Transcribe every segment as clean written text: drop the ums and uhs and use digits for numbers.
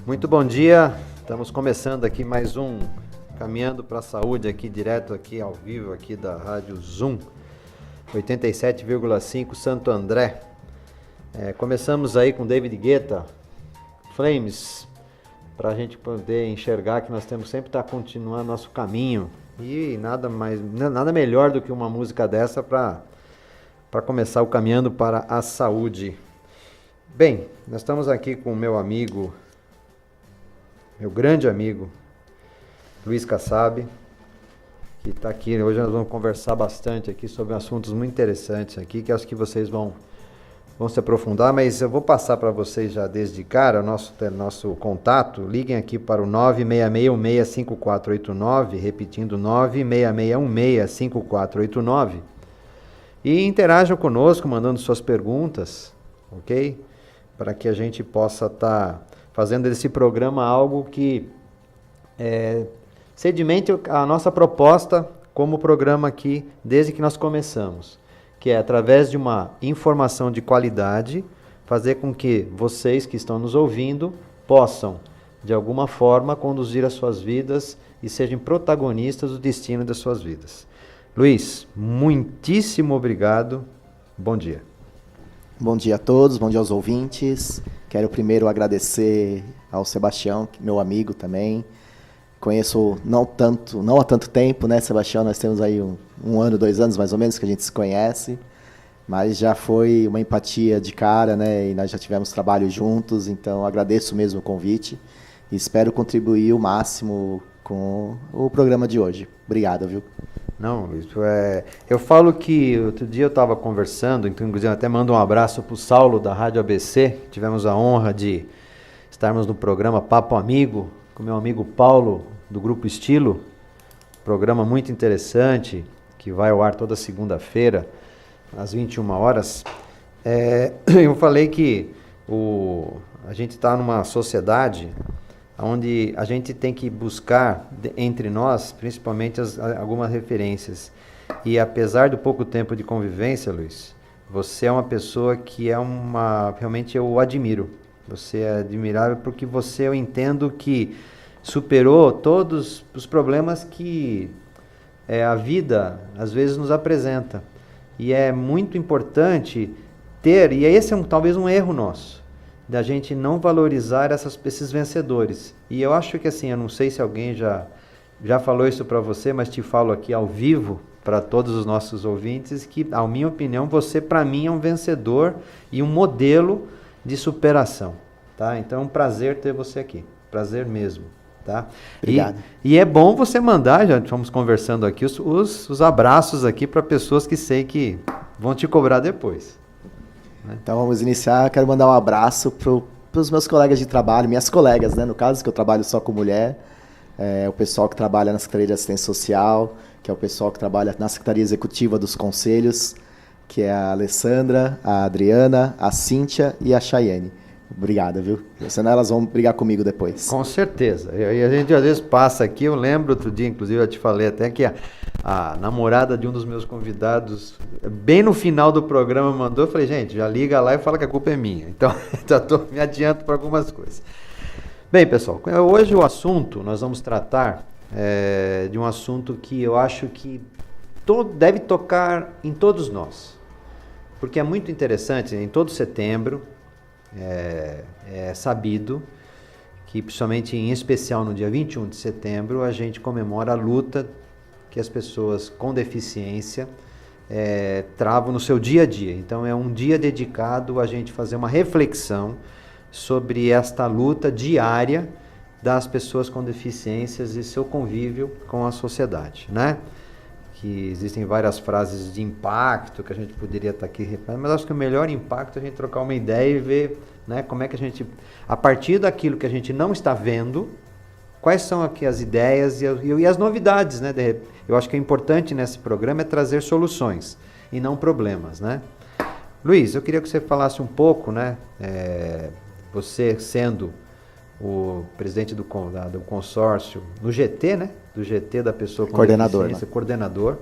Muito bom dia, estamos começando aqui mais um Caminhando para a Saúde, aqui direto aqui ao vivo aqui da Rádio Zoom 87,5 Santo André. Começamos aí com David Guetta, Flames, para a gente poder enxergar que nós temos sempre que estar continuando nosso caminho, e nada melhor do que uma música dessa para começar o Caminhando para a Saúde. Bem, nós estamos aqui com o meu grande amigo, Luiz Kassab, que está aqui. Hoje nós vamos conversar bastante aqui sobre assuntos muito interessantes aqui, que acho que vocês vão se aprofundar, mas eu vou passar para vocês já desde cara o nosso contato. Liguem aqui para o 966165489, repetindo 966165489, e interajam conosco, mandando suas perguntas, ok? Para que a gente possa estar fazendo desse programa algo que sedimente a nossa proposta como programa aqui, desde que nós começamos, que é, através de uma informação de qualidade, fazer com que vocês que estão nos ouvindo possam, de alguma forma, conduzir as suas vidas e sejam protagonistas do destino das suas vidas. Luiz, muitíssimo obrigado. Bom dia. Bom dia a todos, bom dia aos ouvintes. Quero primeiro agradecer ao Sebastião, meu amigo também. Conheço não há tanto tempo, né, Sebastião? Nós temos aí um ano, 2 anos mais ou menos que a gente se conhece, mas já foi uma empatia de cara, né? E nós já tivemos trabalho juntos, então agradeço mesmo o convite e espero contribuir o máximo com o programa de hoje. Obrigado, viu? Não, Luiz, eu falo que outro dia eu estava conversando, então inclusive até mando um abraço para o Saulo da Rádio ABC, tivemos a honra de estarmos no programa Papo Amigo, com meu amigo Paulo, do Grupo Estilo, programa muito interessante, que vai ao ar toda segunda-feira, às 21 horas. Eu falei que a gente está numa sociedade onde a gente tem que buscar entre nós, principalmente, algumas referências. E apesar do pouco tempo de convivência, Luiz, você é uma pessoa que realmente eu admiro. Você é admirável porque eu entendo que superou todos os problemas que a vida às vezes nos apresenta. E é muito importante e esse é talvez um erro nosso, da gente não valorizar esses vencedores. E eu acho que assim, eu não sei se alguém já falou isso para você, mas te falo aqui ao vivo para todos os nossos ouvintes, que, na minha opinião, você para mim é um vencedor e um modelo de superação, tá? Então é um prazer ter você aqui, prazer mesmo, tá? Obrigado. E é bom você mandar, já estamos conversando aqui, os abraços aqui para pessoas que sei que vão te cobrar depois. Então vamos iniciar. Quero mandar um abraço para os meus colegas de trabalho, minhas colegas, né? No caso, que eu trabalho só com mulher, o pessoal que trabalha na Secretaria de Assistência Social, que é o pessoal que trabalha na Secretaria Executiva dos Conselhos, que é a Alessandra, a Adriana, a Cíntia e a Chayane. Obrigado, viu? Senão elas vão brigar comigo depois. Com certeza. E a gente às vezes passa aqui, eu lembro outro dia, inclusive eu te falei até que a namorada de um dos meus convidados, bem no final do programa, mandou, eu falei, gente, já liga lá e fala que a culpa é minha. Então, já me adianto para algumas coisas. Bem, pessoal, hoje nós vamos tratar de um assunto que eu acho que deve tocar em todos nós. Porque é muito interessante, em todo setembro, é sabido que, principalmente em especial no dia 21 de setembro, a gente comemora a luta que as pessoas com deficiência travam no seu dia a dia. Então é um dia dedicado a gente fazer uma reflexão sobre esta luta diária das pessoas com deficiências e seu convívio com a sociedade, né? Que existem várias frases de impacto que a gente poderia estar aqui reparando, mas acho que o melhor impacto é a gente trocar uma ideia e ver, né, como é que a gente, a partir daquilo que a gente não está vendo, quais são aqui as ideias e as novidades, né? Eu acho que é importante nesse programa trazer soluções e não problemas, né? Luiz, eu queria que você falasse um pouco, né? Você sendo o presidente do consórcio no GT, né? Do GT da pessoa com coordenador, deficiência, coordenador.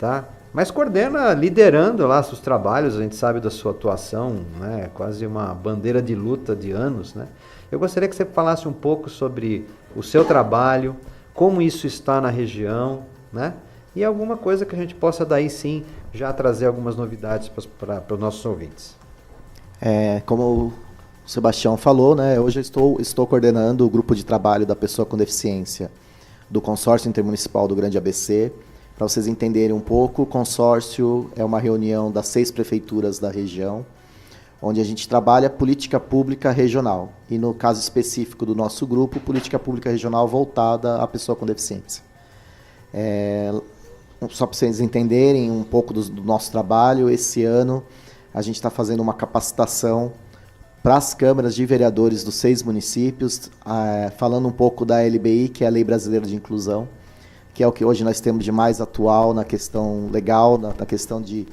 tá? Mas coordena liderando lá seus trabalhos, a gente sabe da sua atuação, né? Quase uma bandeira de luta de anos, né? Eu gostaria que você falasse um pouco sobre o seu trabalho, como isso está na região, né? E alguma coisa que a gente possa daí sim já trazer algumas novidades para os nossos ouvintes. Como o Sebastião falou, né? Hoje eu estou coordenando o grupo de trabalho da pessoa com deficiência do Consórcio Intermunicipal do Grande ABC. Para vocês entenderem um pouco, o consórcio é uma reunião das 6 prefeituras da região, onde a gente trabalha política pública regional. E no caso específico do nosso grupo, política pública regional voltada à pessoa com deficiência. Só para vocês entenderem um pouco do nosso trabalho, esse ano a gente está fazendo uma capacitação para as câmaras de vereadores dos 6 municípios, falando um pouco da LBI, que é a Lei Brasileira de Inclusão, que é o que hoje nós temos de mais atual na questão legal, na questão de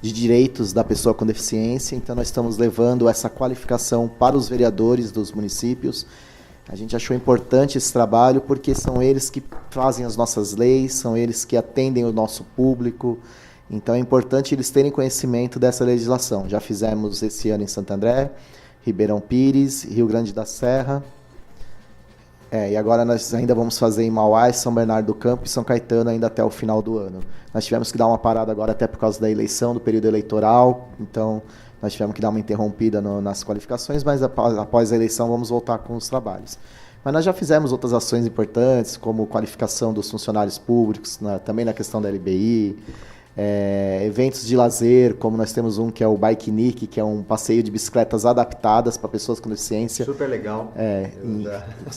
direitos da pessoa com deficiência. Então, nós estamos levando essa qualificação para os vereadores dos municípios. A gente achou importante esse trabalho porque são eles que fazem as nossas leis, são eles que atendem o nosso público. Então, é importante eles terem conhecimento dessa legislação. Já fizemos esse ano em Santo André, Ribeirão Pires, Rio Grande da Serra. E agora nós ainda vamos fazer em Mauá, São Bernardo do Campo e São Caetano ainda até o final do ano. Nós tivemos que dar uma parada agora até por causa da eleição, do período eleitoral, então nós tivemos que dar uma interrompida nas qualificações, mas após a eleição vamos voltar com os trabalhos. Mas nós já fizemos outras ações importantes, como qualificação dos funcionários públicos, também na questão da LBI, eventos de lazer, como nós temos um que é o Bike Nick, que é um passeio de bicicletas adaptadas para pessoas com deficiência. Super legal. O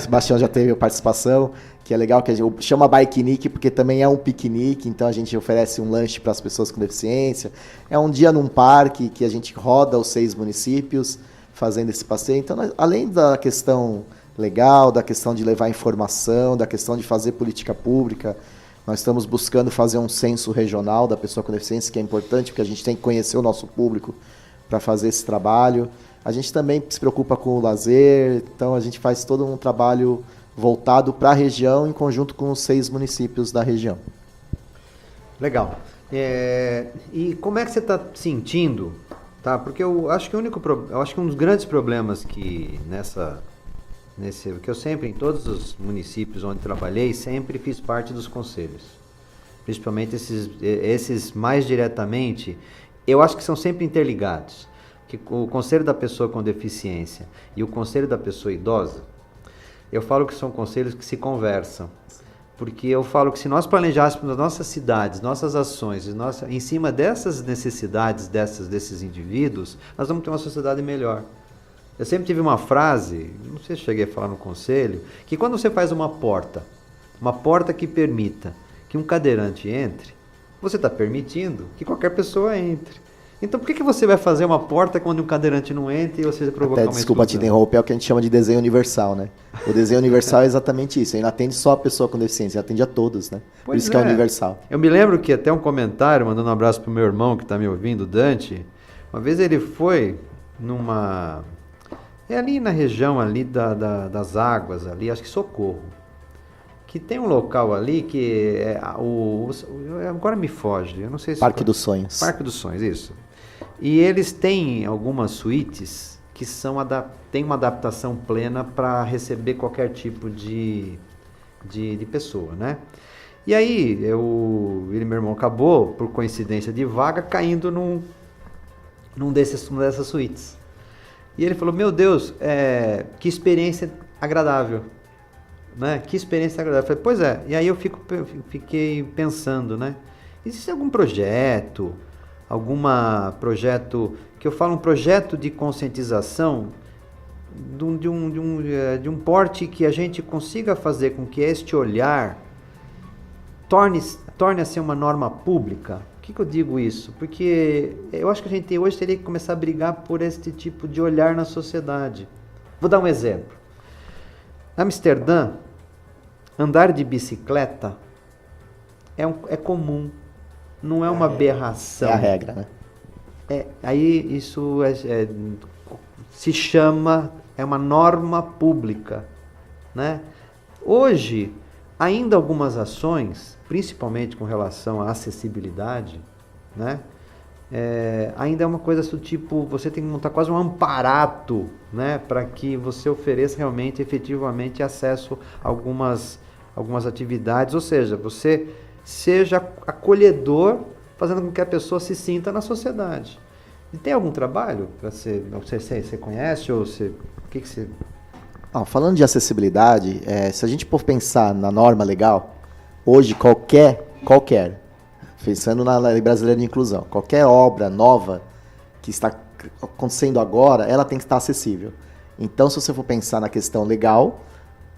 Sebastião já teve participação, que é legal, que a gente chama Bike Nick porque também é um piquenique, então a gente oferece um lanche para as pessoas com deficiência. É um dia num parque que a gente roda os 6 municípios fazendo esse passeio. Então, além da questão legal, da questão de levar informação, da questão de fazer política pública, nós estamos buscando fazer um censo regional da pessoa com deficiência, que é importante, porque a gente tem que conhecer o nosso público para fazer esse trabalho. A gente também se preocupa com o lazer, então a gente faz todo um trabalho voltado para a região, em conjunto com os 6 municípios da região. Legal. E como é que você está sentindo? Tá? Porque eu acho que um dos grandes problemas que que eu sempre, em todos os municípios onde trabalhei, sempre fiz parte dos conselhos. Principalmente esses mais diretamente, eu acho que são sempre interligados. Que o conselho da pessoa com deficiência e o conselho da pessoa idosa, eu falo que são conselhos que se conversam. Porque eu falo que se nós planejássemos as nossas cidades, nossas ações, em cima dessas necessidades desses indivíduos, nós vamos ter uma sociedade melhor. Eu sempre tive uma frase, não sei se cheguei a falar no conselho, que quando você faz uma porta que permita que um cadeirante entre, você está permitindo que qualquer pessoa entre. Então por que você vai fazer uma porta quando um cadeirante não entra e você provocar uma exclusão? Desculpa te interromper, é o que a gente chama de desenho universal, né? O desenho universal é exatamente isso, ele não atende só a pessoa com deficiência, ele atende a todos, né? Por isso que é universal. Eu me lembro que até um comentário, mandando um abraço pro meu irmão que está me ouvindo, Dante, uma vez ele foi ali na região ali das águas, ali, acho que Socorro, que tem um local ali que agora me foge, eu não sei se... Parque dos Sonhos. Parque dos Sonhos, isso. E eles têm algumas suítes que têm uma adaptação plena para receber qualquer tipo de pessoa, né? E aí, ele e meu irmão acabou, por coincidência de vaga, caindo numa dessas suítes. E ele falou, meu Deus, que experiência agradável, né? Que experiência agradável. Eu falei, pois é. E aí eu fiquei pensando, né? Existe algum projeto, que eu falo um projeto de conscientização de um porte que a gente consiga fazer com que este olhar torne a ser uma norma pública? Por que eu digo isso? Porque eu acho que a gente hoje teria que começar a brigar por este tipo de olhar na sociedade. Vou dar um exemplo. Em Amsterdã, andar de bicicleta é comum, não é uma aberração. É a regra, né? Aí isso se chama, é uma norma pública, né? Hoje, ainda algumas ações, principalmente com relação à acessibilidade, né? Ainda é uma coisa do tipo, você tem que montar quase um amparato, né, para que você ofereça realmente, efetivamente, acesso a algumas atividades, ou seja, você seja acolhedor, fazendo com que a pessoa se sinta na sociedade. E tem algum trabalho para você conhece ou o que você... Falando de acessibilidade, se a gente for pensar na norma legal, hoje qualquer, pensando na Lei Brasileira de Inclusão, qualquer obra nova que está acontecendo agora, ela tem que estar acessível. Então, se você for pensar na questão legal,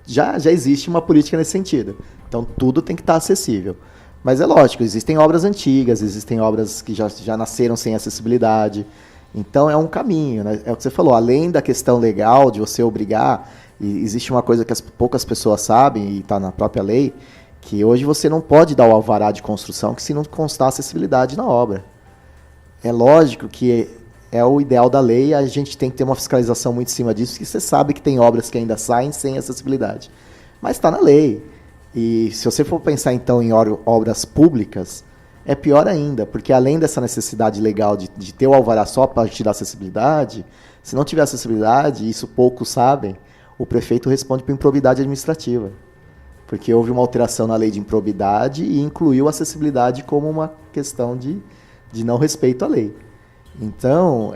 já existe uma política nesse sentido. Então, tudo tem que estar acessível. Mas é lógico, existem obras antigas, existem obras que já nasceram sem acessibilidade. Então, é um caminho, né? É o que você falou, além da questão legal de você obrigar, e existe uma coisa que poucas pessoas sabem, e está na própria lei, que hoje você não pode dar o alvará de construção que se não constar acessibilidade na obra. É lógico que é o ideal da lei, a gente tem que ter uma fiscalização muito em cima disso, porque você sabe que tem obras que ainda saem sem acessibilidade. Mas está na lei. E se você for pensar então em obras públicas, é pior ainda, porque além dessa necessidade legal de ter o alvará só para te dar acessibilidade, se não tiver acessibilidade, isso poucos sabem, o prefeito responde por improbidade administrativa. Porque houve uma alteração na lei de improbidade e incluiu a acessibilidade como uma questão de não respeito à lei. Então,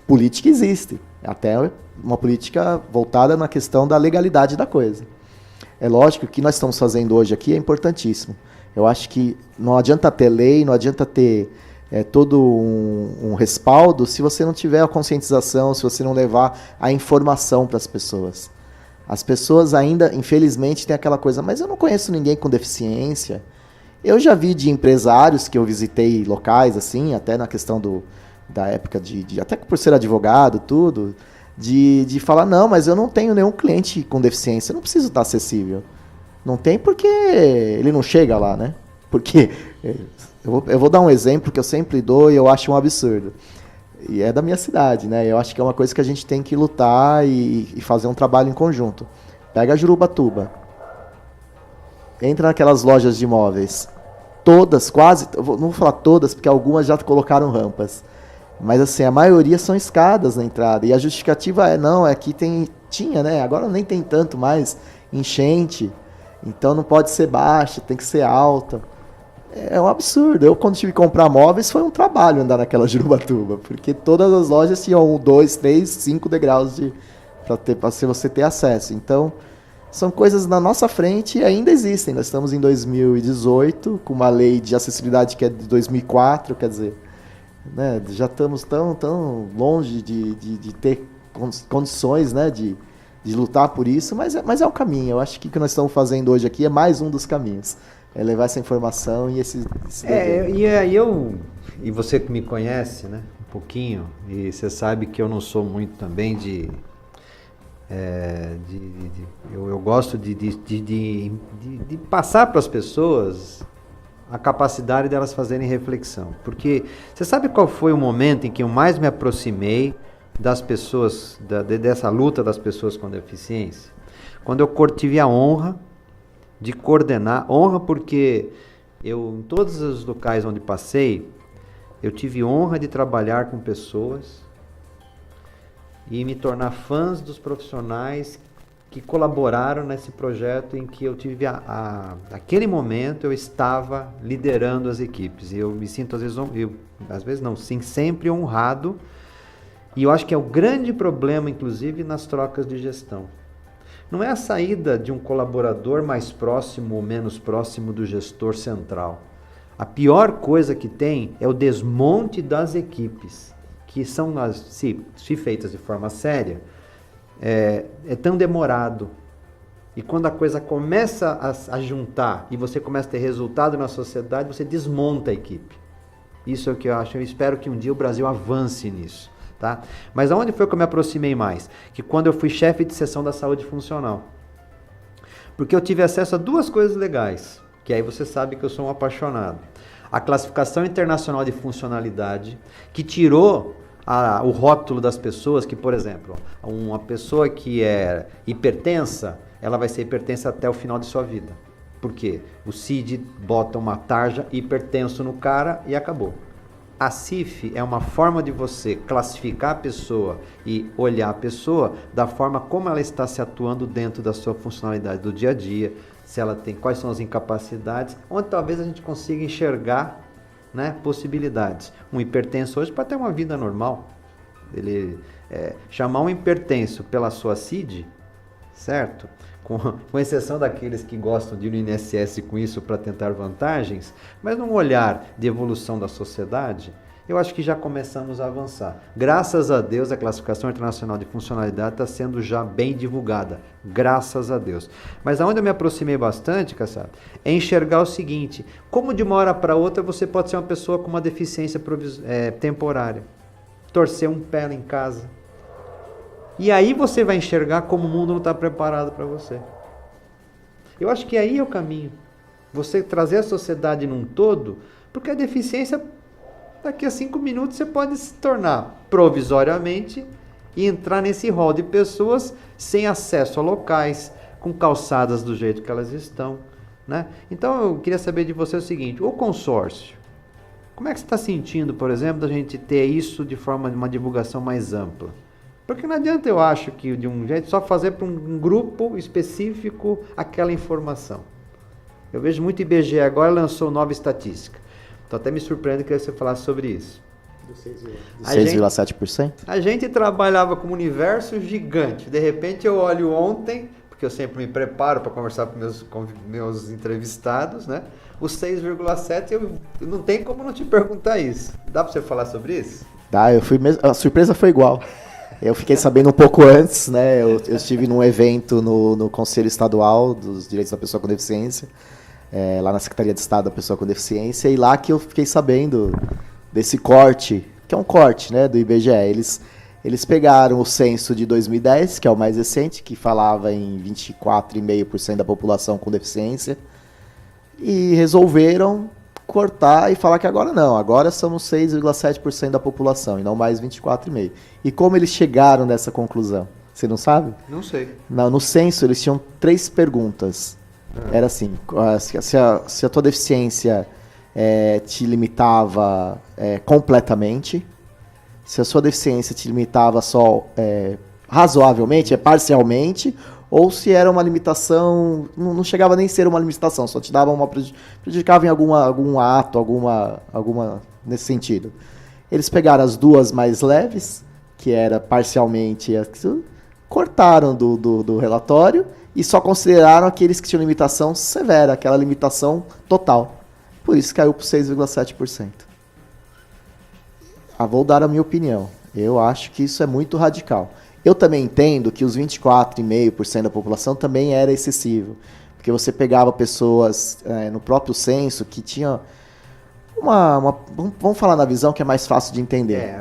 política existe, até uma política voltada na questão da legalidade da coisa. É lógico que o que nós estamos fazendo hoje aqui é importantíssimo. Eu acho que não adianta ter lei, não adianta ter todo um respaldo se você não tiver a conscientização, se você não levar a informação para as pessoas. As pessoas ainda, infelizmente, têm aquela coisa, mas eu não conheço ninguém com deficiência. Eu já vi de empresários que eu visitei locais, assim, até na questão da época até por ser advogado, tudo, de falar, não, mas eu não tenho nenhum cliente com deficiência, eu não preciso estar acessível. Não tem porque ele não chega lá, né? Porque, eu vou dar um exemplo que eu sempre dou e eu acho um absurdo. E é da minha cidade, né? Eu acho que é uma coisa que a gente tem que lutar e fazer um trabalho em conjunto. Pega a Jurubatuba. Entra naquelas lojas de imóveis. Todas, quase, não vou falar todas, porque algumas já colocaram rampas. Mas assim, a maioria são escadas na entrada. E a justificativa aqui tinha, né? Agora nem tem tanto mais, enchente. Então não pode ser baixa, tem que ser alta. É um absurdo. Eu, quando tive que comprar móveis, foi um trabalho andar naquela Jurubatuba. Porque todas as lojas tinham 2, 3, 5 degraus para você ter acesso. Então, são coisas na nossa frente e ainda existem. Nós estamos em 2018, com uma lei de acessibilidade que é de 2004, quer dizer, né, já estamos tão longe de ter condições, né, de lutar por isso, mas é um caminho. Eu acho que o que nós estamos fazendo hoje aqui é mais um dos caminhos. É levar essa informação e esse e você que me conhece, né, um pouquinho, e você sabe que eu não sou muito também eu gosto de passar para as pessoas a capacidade delas fazerem reflexão. Porque você sabe qual foi o momento em que eu mais me aproximei das pessoas, dessa luta das pessoas com deficiência? Quando eu tive a honra de coordenar, honra porque em todos os locais onde passei, eu tive honra de trabalhar com pessoas e me tornar fãs dos profissionais que colaboraram nesse projeto em que eu tive naquele momento eu estava liderando as equipes. E eu me sinto sempre honrado. E eu acho que é o grande problema, inclusive, nas trocas de gestão. Não é a saída de um colaborador mais próximo ou menos próximo do gestor central. A pior coisa que tem é o desmonte das equipes, que são, se feitas de forma séria, é tão demorado. E quando a coisa começa a juntar e você começa a ter resultado na sociedade, você desmonta a equipe. Isso é o que eu acho. Eu espero que um dia o Brasil avance nisso. Tá? Mas aonde foi que eu me aproximei mais? Que quando eu fui chefe de seção da saúde funcional. Porque eu tive acesso a duas coisas legais, que aí você sabe que eu sou um apaixonado. A classificação internacional de funcionalidade, que tirou o rótulo das pessoas, que, por exemplo, uma pessoa que é hipertensa, ela vai ser hipertensa até o final de sua vida. Por quê? O CID bota uma tarja hipertenso no cara e acabou. A CIF é uma forma de você classificar a pessoa e olhar a pessoa da forma como ela está se atuando dentro da sua funcionalidade do dia a dia, se ela tem, quais são as incapacidades, onde talvez a gente consiga enxergar, né, possibilidades. Um hipertenso hoje pode ter uma vida normal. Ele chamar um hipertenso pela sua CID, certo? Com exceção daqueles que gostam de ir no INSS com isso para tentar vantagens, mas num olhar de evolução da sociedade, eu acho que já começamos a avançar. Graças a Deus, a classificação internacional de funcionalidade está sendo já bem divulgada. Graças a Deus. Mas aonde eu me aproximei bastante, Kassab, é enxergar o seguinte: como de uma hora para outra você pode ser uma pessoa com uma deficiência temporária, torcer um pé em casa. E aí você vai enxergar como o mundo não está preparado para você. Eu acho que aí é o caminho. Você trazer a sociedade num todo, porque a deficiência, daqui a 5 minutos, você pode se tornar provisoriamente e entrar nesse rol de pessoas sem acesso a locais, com calçadas do jeito que elas estão, né? Então eu queria saber de você o seguinte: o consórcio, como é que você está sentindo, por exemplo, da gente ter isso de forma de uma divulgação mais ampla? Porque não adianta, eu acho, que de um jeito só fazer para um grupo específico aquela informação. Eu vejo muito IBGE agora lançou nova estatística. Então até me surpreende que você falasse sobre isso. Do 6,7%? A gente trabalhava com um universo gigante. De repente eu olho ontem, porque eu sempre me preparo para conversar com meus entrevistados, né? O 6,7%, não tem como não te perguntar isso. Dá para você falar sobre isso? Dá, a surpresa foi igual. Eu fiquei sabendo um pouco antes, né? Eu estive num evento no Conselho Estadual dos Direitos da Pessoa com Deficiência, lá na Secretaria de Estado da Pessoa com Deficiência, e lá que eu fiquei sabendo desse corte, que é um corte, né, do IBGE. Eles pegaram o censo de 2010, que é o mais recente, que falava em 24,5% da população com deficiência, e resolveram cortar e falar que agora não, agora somos 6,7% da população e não mais 24,5%. E como eles chegaram nessa conclusão? Você não sabe? Não sei. No censo eles tinham 3 perguntas. Era assim: se a tua deficiência te limitava completamente, se a sua deficiência te limitava só razoavelmente, parcialmente, ou se era uma limitação, não chegava nem a ser uma limitação, só te dava prejudicava em algum ato, alguma nesse sentido. Eles pegaram as 2 mais leves, que era parcialmente, cortaram do relatório e só consideraram aqueles que tinham limitação severa, aquela limitação total. Por isso caiu para 6,7%. Vou dar a minha opinião. Eu acho que isso é muito radical. Eu também entendo que os 24,5% da população também era excessivo, porque você pegava pessoas no próprio censo que tinham vamos falar na visão que é mais fácil de entender.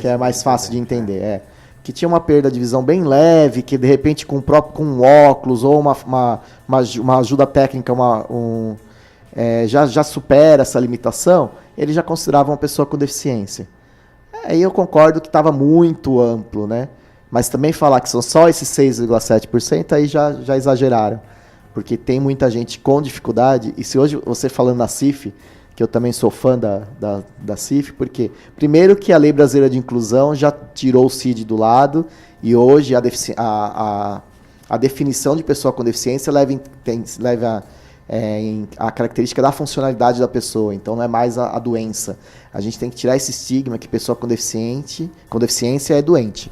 Que é mais fácil de entender, que tinha uma perda de visão bem leve, que de repente com um óculos ou uma ajuda técnica já supera essa limitação, eles já consideravam uma pessoa com deficiência. Aí eu concordo que estava muito amplo, né? Mas também falar que são só esses 6,7%, aí já exageraram. Porque tem muita gente com dificuldade, e se hoje você falando na CIF, que eu também sou fã da CIF, porque primeiro que a Lei Brasileira de Inclusão já tirou o CID do lado, e hoje a definição de pessoa com deficiência leva a característica da funcionalidade da pessoa, então não é mais a doença. A gente tem que tirar esse estigma que pessoa com deficiência é doente.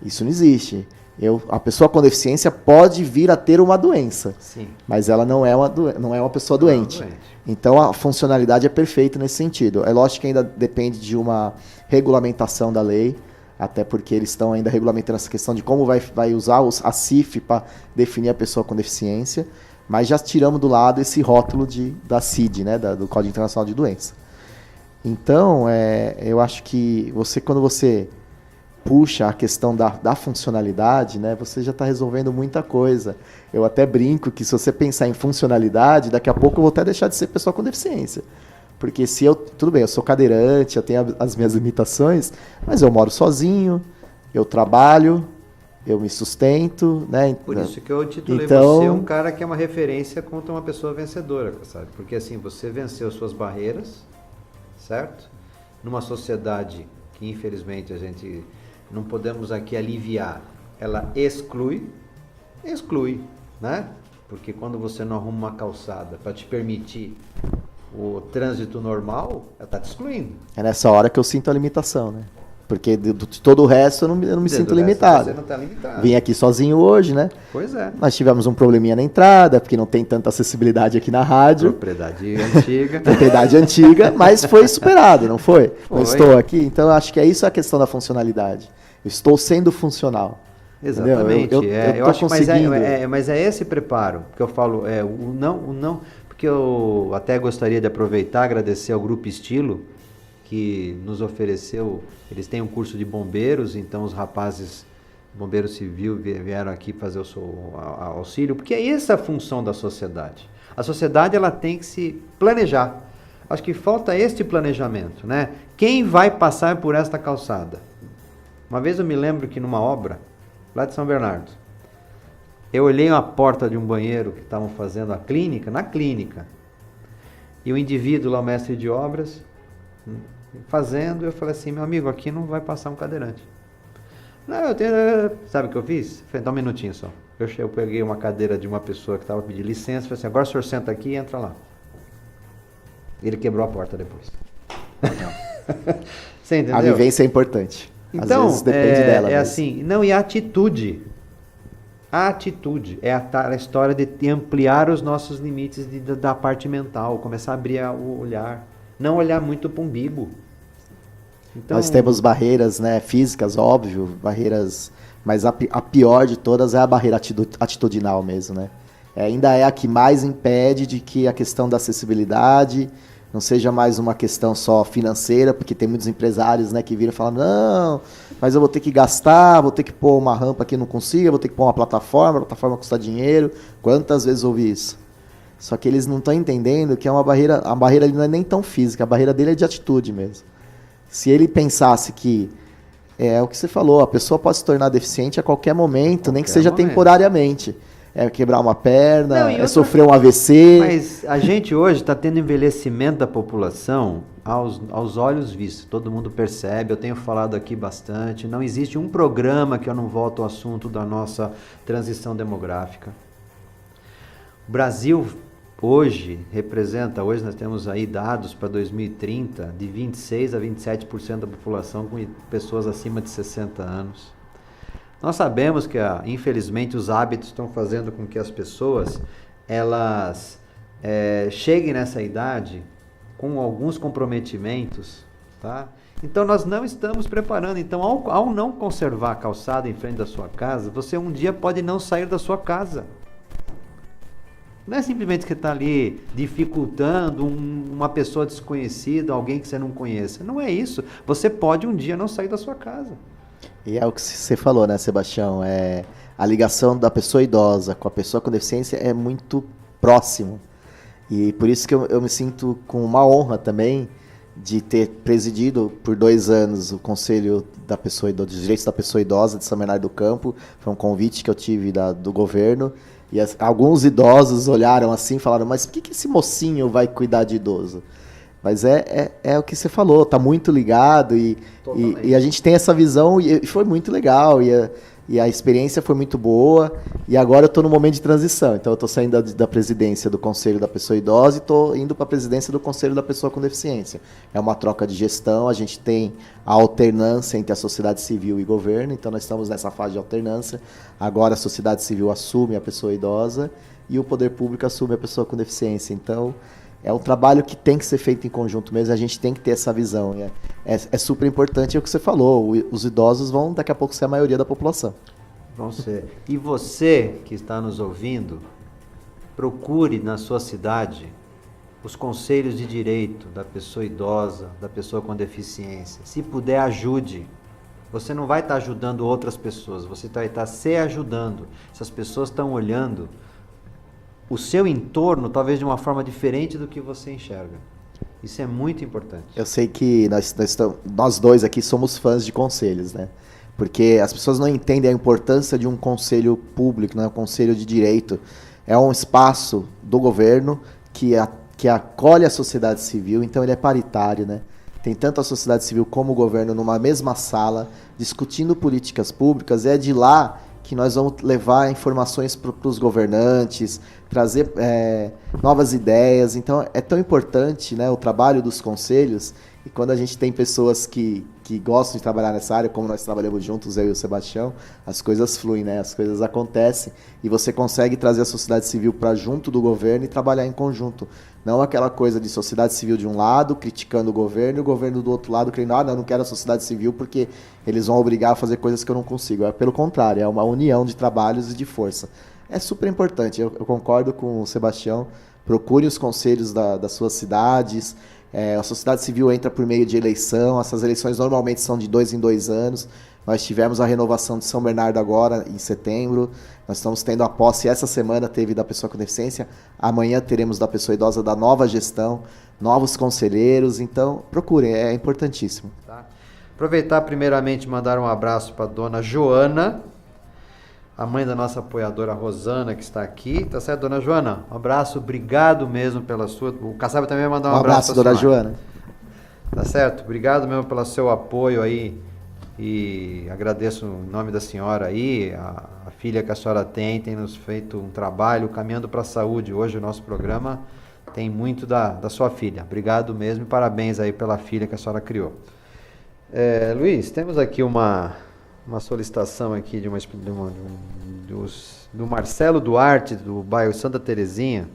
Isso não existe. A pessoa com deficiência pode vir a ter uma doença, sim, mas ela não é uma pessoa doente. Então a funcionalidade é perfeita nesse sentido. É lógico que ainda depende de uma regulamentação da lei, até porque eles estão ainda regulamentando essa questão de como vai usar a CIF para definir a pessoa com deficiência, mas já tiramos do lado esse rótulo da CID, né, do Código Internacional de Doença. Então, eu acho que quando você puxa a questão da funcionalidade, né, você já está resolvendo muita coisa. Eu até brinco que se você pensar em funcionalidade, daqui a pouco eu vou até deixar de ser pessoa com deficiência. Porque tudo bem, eu sou cadeirante, eu tenho as minhas limitações, mas eu moro sozinho, eu trabalho, eu me sustento, né? Por isso que eu titulei então, você um cara que é uma referência contra uma pessoa vencedora, sabe? Porque assim, você venceu suas barreiras, certo? Numa sociedade que infelizmente a gente não podemos aqui aliviar, ela exclui, né? Porque quando você não arruma uma calçada para te permitir o trânsito normal, ela está te excluindo. É nessa hora que eu sinto a limitação, né? Porque de todo o resto eu não me sinto limitado. Você não tá limitado. Vim aqui sozinho hoje, né? Pois é. Nós tivemos um probleminha na entrada, porque não tem tanta acessibilidade aqui na rádio. Propriedade antiga. Propriedade antiga, mas foi superado, não foi? Foi. Eu estou aqui, então eu acho que é isso a questão da funcionalidade. Eu estou sendo funcional. Exatamente. Eu acho, mas é esse preparo que eu falo, o não, porque eu até gostaria de aproveitar, agradecer ao Grupo Estilo, que nos ofereceu, eles têm um curso de bombeiros, então os rapazes, bombeiro civil, vieram aqui fazer o seu auxílio, porque é essa a função da sociedade. A sociedade ela tem que se planejar. Acho que falta este planejamento, né? Quem vai passar por esta calçada? Uma vez eu me lembro que numa obra, lá de São Bernardo, eu olhei a porta de um banheiro que estavam fazendo a clínica, na clínica, e o indivíduo lá, o mestre de obras, fazendo, eu falei assim, meu amigo, aqui não vai passar um cadeirante. Não, sabe o que eu fiz? Falei, dá um minutinho só. Eu peguei uma cadeira de uma pessoa que estava pedindo licença, falei assim, agora o senhor senta aqui e entra lá. Ele quebrou a porta depois. Você entendeu? A vivência é importante. Então, às vezes depende dela. É assim, não, e a atitude. A atitude é a história de ampliar os nossos limites da parte mental, começar a abrir o olhar. Não olhar muito para o umbigo. Então, nós temos barreiras, né, físicas, óbvio, barreiras, mas a pior de todas é a barreira atitudinal mesmo, né? Ainda é a que mais impede de que a questão da acessibilidade não seja mais uma questão só financeira, porque tem muitos empresários, né, que viram e falam, não, mas eu vou ter que gastar, vou ter que pôr uma rampa que não consiga, vou ter que pôr uma plataforma, a plataforma custa dinheiro. Quantas vezes ouvi isso? Só que eles não estão entendendo que é uma barreira, a barreira ali não é nem tão física, a barreira dele é de atitude mesmo. Se ele pensasse que, é o que você falou, a pessoa pode se tornar deficiente a qualquer momento, nem que seja temporariamente. É quebrar uma perna, não, sofrer um AVC. Mas a gente hoje está tendo envelhecimento da população aos olhos vistos. Todo mundo percebe, eu tenho falado aqui bastante. Não existe um programa que eu não volto ao assunto da nossa transição demográfica. O Brasil hoje nós temos aí dados para 2030 de 26% a 27% da população com pessoas acima de 60 anos. Nós sabemos que, infelizmente, os hábitos estão fazendo com que as pessoas elas cheguem nessa idade com alguns comprometimentos, tá? Então, nós não estamos preparando. Então, ao não conservar a calçada em frente da sua casa, você um dia pode não sair da sua casa. Não é simplesmente que está ali dificultando uma pessoa desconhecida, alguém que você não conheça. Não é isso. Você pode um dia não sair da sua casa. E é o que você falou, né, Sebastião? A ligação da pessoa idosa com a pessoa com deficiência é muito próximo. E por isso que eu me sinto com uma honra também de ter presidido por 2 anos o Conselho da Pessoa Idosa, dos Direitos da Pessoa Idosa de São Bernardo do Campo. Foi um convite que eu tive do governo. E alguns idosos olharam assim e falaram, mas por que esse mocinho vai cuidar de idoso? Mas é o que você falou, está muito ligado e a gente tem essa visão e foi muito legal e a experiência foi muito boa e agora eu estou no momento de transição. Então eu estou saindo da presidência do Conselho da Pessoa Idosa e estou indo para a presidência do Conselho da Pessoa com Deficiência. É uma troca de gestão, a gente tem a alternância entre a sociedade civil e governo, então nós estamos nessa fase de alternância. Agora a sociedade civil assume a pessoa idosa e o poder público assume a pessoa com deficiência. Então é um trabalho que tem que ser feito em conjunto mesmo, a gente tem que ter essa visão. É super importante, é o que você falou, os idosos vão daqui a pouco ser a maioria da população. Vão ser. E você que está nos ouvindo, procure na sua cidade os conselhos de direito da pessoa idosa, da pessoa com deficiência. Se puder, ajude. Você não vai estar ajudando outras pessoas, você vai estar se ajudando. Essas pessoas estão olhando o seu entorno talvez de uma forma diferente do que você enxerga. Isso é muito importante. Eu sei que nós dois aqui somos fãs de conselhos, né? Porque as pessoas não entendem a importância de um conselho público, né? Um conselho de direito. É um espaço do governo que acolhe a sociedade civil, então ele é paritário, né? Tem tanto a sociedade civil como o governo numa mesma sala, discutindo políticas públicas, e é de lá que nós vamos levar informações para os governantes, trazer novas ideias. Então é tão importante, né, o trabalho dos conselhos, e quando a gente tem pessoas que gostam de trabalhar nessa área, como nós trabalhamos juntos, eu e o Sebastião, as coisas fluem, né? As coisas acontecem e você consegue trazer a sociedade civil para junto do governo e trabalhar em conjunto. Não aquela coisa de sociedade civil de um lado, criticando o governo, e o governo do outro lado, querendo, não quero a sociedade civil porque eles vão obrigar a fazer coisas que eu não consigo. É pelo contrário, é uma união de trabalhos e de força. É super importante, eu concordo com o Sebastião, procure os conselhos das suas cidades. A sociedade civil entra por meio de eleição, essas eleições normalmente são de 2 em 2 anos. Nós tivemos a renovação de São Bernardo agora, em setembro. Nós estamos tendo a posse, essa semana teve da pessoa com deficiência, amanhã teremos da pessoa idosa da nova gestão, novos conselheiros, então procurem, é importantíssimo. Tá. Aproveitar primeiramente e mandar um abraço para a dona Joana, a mãe da nossa apoiadora Rosana, que está aqui. Tá certo, dona Joana? Um abraço, obrigado mesmo pela sua... O Kassab também vai mandar um abraço para a dona Joana. Tá certo? Obrigado mesmo pelo seu apoio aí. E agradeço em nome da senhora aí, a filha que a senhora tem nos feito um trabalho caminhando para a saúde. Hoje o nosso programa tem muito da sua filha. Obrigado mesmo e parabéns aí pela filha que a senhora criou. Luiz, temos aqui uma solicitação aqui do Marcelo Duarte, do bairro Santa Terezinha.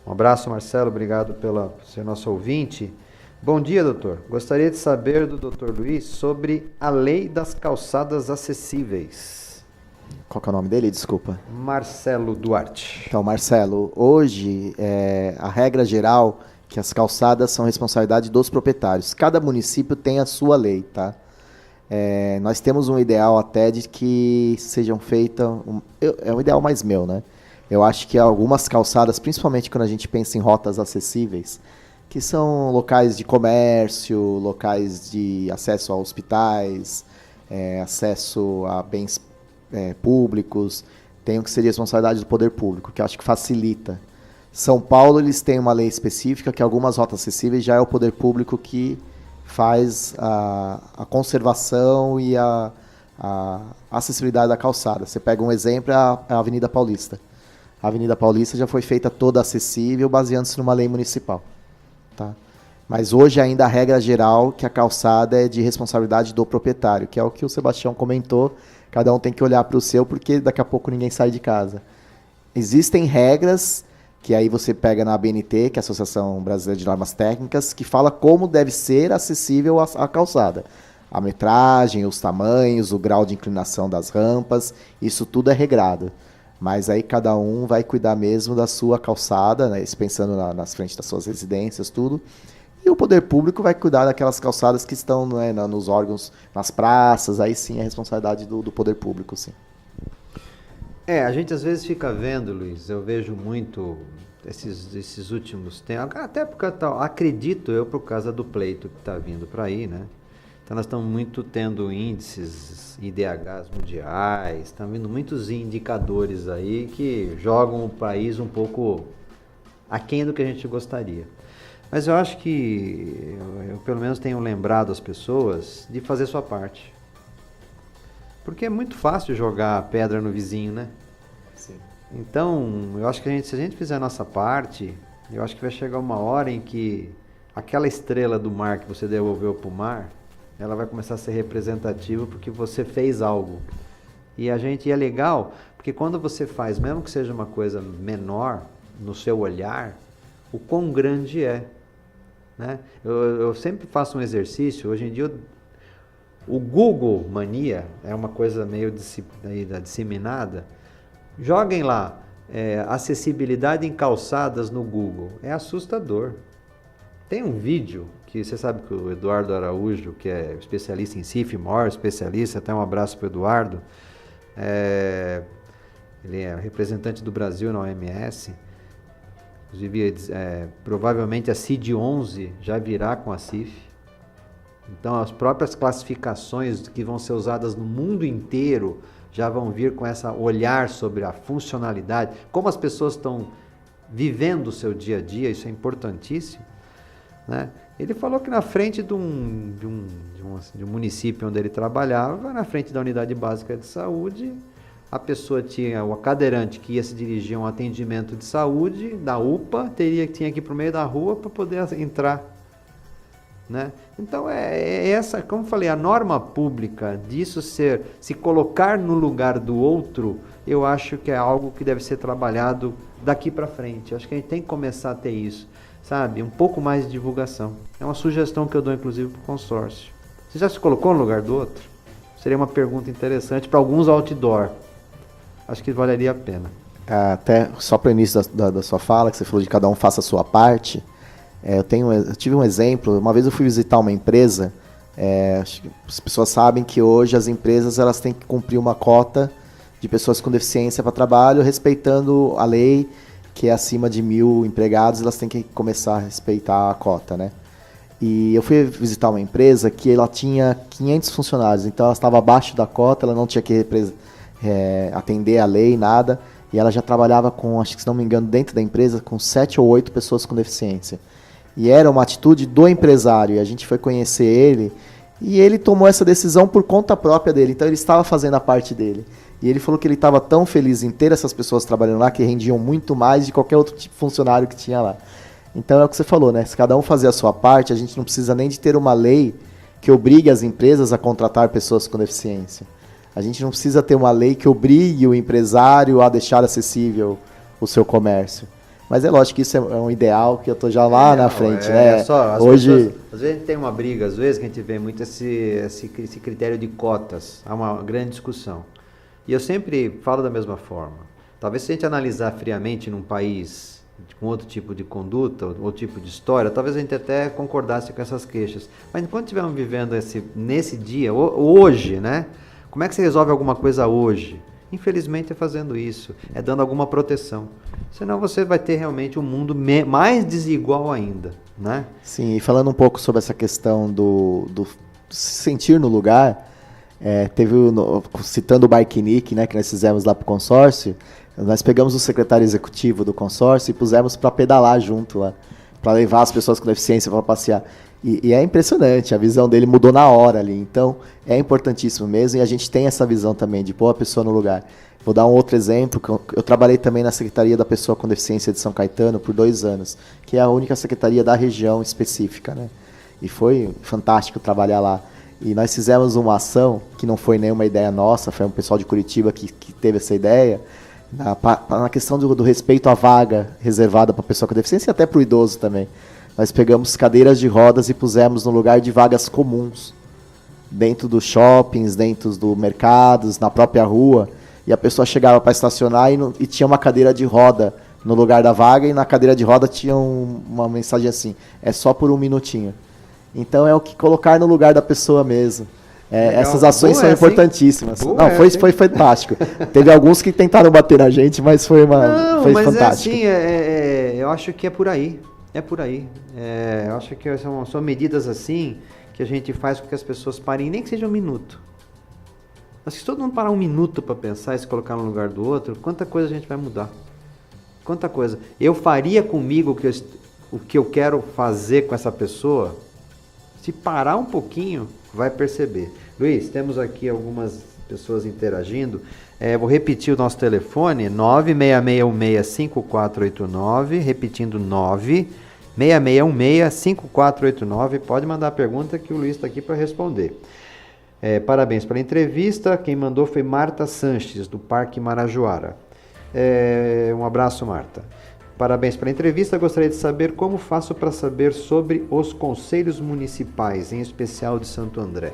Um abraço, Marcelo, obrigado por ser nosso ouvinte. Bom dia, doutor. Gostaria de saber do doutor Luiz sobre a lei das calçadas acessíveis. Qual que é o nome dele? Desculpa. Marcelo Duarte. Então, Marcelo, hoje a regra geral que as calçadas são responsabilidade dos proprietários. Cada município tem a sua lei, tá? Nós temos um ideal até de que sejam feitas... É um ideal mais meu, né? Eu acho que algumas calçadas, principalmente quando a gente pensa em rotas acessíveis, que são locais de comércio, locais de acesso a hospitais, acesso a bens públicos, tem o que seria responsabilidade do poder público, que eu acho que facilita. São Paulo, eles têm uma lei específica que algumas rotas acessíveis já é o poder público que faz a conservação e a acessibilidade da calçada. Você pega um exemplo, a Avenida Paulista. A Avenida Paulista já foi feita toda acessível, baseando-se numa lei municipal. Tá? Mas hoje ainda a regra geral que a calçada é de responsabilidade do proprietário, que é o que o Sebastião comentou, cada um tem que olhar para o seu, porque daqui a pouco ninguém sai de casa. Existem regras que aí você pega na ABNT, que é a Associação Brasileira de Normas Técnicas, que fala como deve ser acessível a calçada. A metragem, os tamanhos, o grau de inclinação das rampas, isso tudo é regrado. Mas aí cada um vai cuidar mesmo da sua calçada, né, pensando nas frentes das suas residências, tudo. E o poder público vai cuidar daquelas calçadas que estão, né, nos órgãos, nas praças, aí sim é responsabilidade do poder público, sim. A gente às vezes fica vendo, Luiz, eu vejo muito esses últimos tempos, até porque acredito eu por causa do pleito que está vindo para aí, né? Então nós estamos muito tendo índices, IDHs mundiais, estão vindo muitos indicadores aí que jogam o país um pouco aquém do que a gente gostaria. Mas eu acho que eu pelo menos tenho lembrado as pessoas de fazer sua parte. Porque é muito fácil jogar pedra no vizinho, né? Sim. Então, eu acho que se a gente fizer a nossa parte, eu acho que vai chegar uma hora em que aquela estrela do mar que você devolveu para o mar, ela vai começar a ser representativa porque você fez algo. E é legal, porque quando você faz, mesmo que seja uma coisa menor no seu olhar, o quão grande é. Né? Eu sempre faço um exercício, hoje em dia o Google Mania é uma coisa meio disseminada. Joguem lá, acessibilidade em calçadas no Google. É assustador. Tem um vídeo que você sabe que o Eduardo Araújo, que é especialista em CIF, maior especialista, até um abraço para o Eduardo, ele é representante do Brasil na OMS. Inclusive, provavelmente a CID 11 já virá com a CIF. Então, as próprias classificações que vão ser usadas no mundo inteiro já vão vir com esse olhar sobre a funcionalidade, como as pessoas estão vivendo o seu dia a dia, isso é importantíssimo, né? Ele falou que na frente de um município onde ele trabalhava, na frente da unidade básica de saúde, a pessoa tinha, o cadeirante que ia se dirigir a um atendimento de saúde, da UPA, tinha que ir para o meio da rua para poder entrar, né? Então, essa, como eu falei, a norma pública disso se colocar no lugar do outro, eu acho que é algo que deve ser trabalhado daqui para frente. Acho que a gente tem que começar a ter isso, sabe? Um pouco mais de divulgação. É uma sugestão que eu dou, inclusive, para o consórcio. Você já se colocou no lugar do outro? Seria uma pergunta interessante para alguns outdoor. Acho que valeria a pena. Até só para o início da sua fala, que você falou de cada um faça a sua parte, eu tive um exemplo. Uma vez eu fui visitar uma empresa, acho que as pessoas sabem que hoje as empresas elas têm que cumprir uma cota de pessoas com deficiência para trabalho, respeitando a lei, que é acima de 1.000 empregados, elas têm que começar a respeitar a cota, né? E eu fui visitar uma empresa que ela tinha 500 funcionários, então ela estava abaixo da cota, ela não tinha que atender a lei, nada, e ela já trabalhava com, acho que se não me engano, dentro da empresa, com 7 ou 8 pessoas com deficiência. E era uma atitude do empresário, e a gente foi conhecer ele, e ele tomou essa decisão por conta própria dele, então ele estava fazendo a parte dele. E ele falou que ele estava tão feliz em ter essas pessoas trabalhando lá, que rendiam muito mais de qualquer outro tipo de funcionário que tinha lá. Então é o que você falou, né? Se cada um fazer a sua parte, a gente não precisa nem de ter uma lei que obrigue as empresas a contratar pessoas com deficiência. A gente não precisa ter uma lei que obrigue o empresário a deixar acessível o seu comércio. Mas é lógico que isso é um ideal que eu estou já lá na frente, né? Hoje, pessoas, às vezes a gente tem uma briga, às vezes que a gente vê muito esse critério de cotas. Há uma grande discussão. E eu sempre falo da mesma forma. Talvez se a gente analisar friamente num país com outro tipo de conduta, outro tipo de história, talvez a gente até concordasse com essas queixas. Mas enquanto estivermos vivendo nesse dia, hoje, né? Como é que você resolve alguma coisa hoje? Infelizmente é fazendo isso, é dando alguma proteção. Senão você vai ter realmente um mundo mais desigual ainda, né? Sim, e falando um pouco sobre essa questão do se sentir no lugar, citando o Bikenic, né, que nós fizemos lá para o consórcio, nós pegamos o secretário executivo do consórcio e pusemos para pedalar junto lá, para levar as pessoas com deficiência para passear. E é impressionante, a visão dele mudou na hora ali. Então, é importantíssimo mesmo, e a gente tem essa visão também de pôr a pessoa no lugar. Vou dar um outro exemplo, que eu trabalhei também na Secretaria da Pessoa com Deficiência de São Caetano por 2 anos, que é a única secretaria da região específica, né? E foi fantástico trabalhar lá. E nós fizemos uma ação, que não foi nenhuma ideia nossa, foi um pessoal de Curitiba que teve essa ideia, na questão do respeito à vaga reservada para a pessoa com deficiência e até para o idoso também. Nós pegamos cadeiras de rodas e pusemos no lugar de vagas comuns, dentro dos shoppings, dentro dos mercados, na própria rua, e a pessoa chegava para estacionar e tinha uma cadeira de roda no lugar da vaga, e na cadeira de roda tinha uma mensagem assim, é só por 1 minutinho. Então é o que colocar no lugar da pessoa mesmo. Essas ações são importantíssimas. Não, foi fantástico. Teve alguns que tentaram bater na gente, mas foi fantástico. Eu acho que é por aí. É por aí. Eu acho que são medidas assim que a gente faz com que as pessoas parem, nem que seja 1 minuto. Mas se todo mundo parar 1 minuto para pensar e se colocar no lugar do outro, quanta coisa a gente vai mudar. Quanta coisa. Eu faria comigo o que eu quero fazer com essa pessoa. Se parar um pouquinho, vai perceber. Luiz, temos aqui algumas pessoas interagindo. Vou repetir o nosso telefone, 966165489, repetindo 966165489. Pode mandar a pergunta que o Luiz está aqui para responder. Parabéns pela entrevista. Quem mandou foi Marta Sanches, do Parque Marajoara. Um abraço, Marta. Parabéns pela entrevista. Gostaria de saber como faço para saber sobre os conselhos municipais, em especial de Santo André.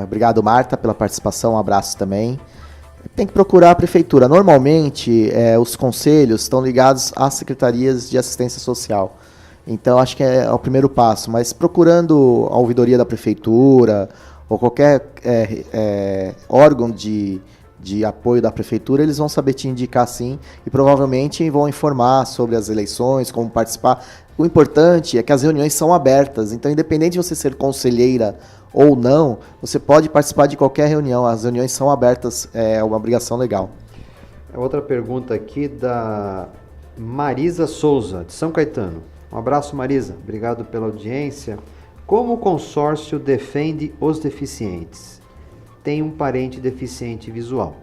Obrigado, Marta, pela participação. Um abraço também. Tem que procurar a prefeitura. Normalmente, os conselhos estão ligados às secretarias de assistência social. Então, acho que é o primeiro passo. Mas procurando a ouvidoria da prefeitura ou qualquer órgão de de apoio da prefeitura, eles vão saber te indicar sim e provavelmente vão informar sobre as eleições, como participar. O importante é que as reuniões são abertas, então independente de você ser conselheira ou não, você pode participar de qualquer reunião, as reuniões são abertas, é uma obrigação legal. Outra pergunta aqui da Marisa Souza, de São Caetano. Um abraço, Marisa, obrigado pela audiência. Como o consórcio defende os deficientes? Tem um parente deficiente visual.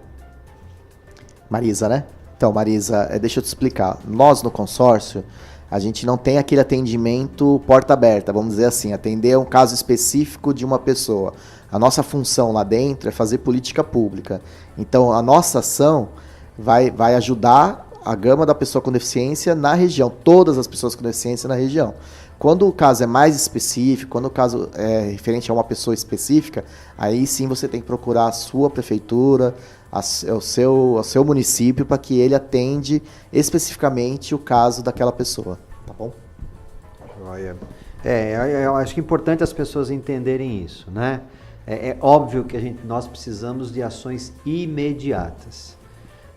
Marisa, né? Então, Marisa, deixa eu te explicar. Nós, no consórcio, a gente não tem aquele atendimento porta aberta, vamos dizer assim, atender um caso específico de uma pessoa. A nossa função lá dentro é fazer política pública. Então, a nossa ação vai ajudar a gama da pessoa com deficiência na região, todas as pessoas com deficiência na região. Quando o caso é mais específico, quando o caso é referente a uma pessoa específica, aí sim você tem que procurar a sua prefeitura, o seu município, para que ele atende especificamente o caso daquela pessoa. Tá bom? Joia. Eu acho que é importante as pessoas entenderem isso, né? É óbvio que nós precisamos de ações imediatas,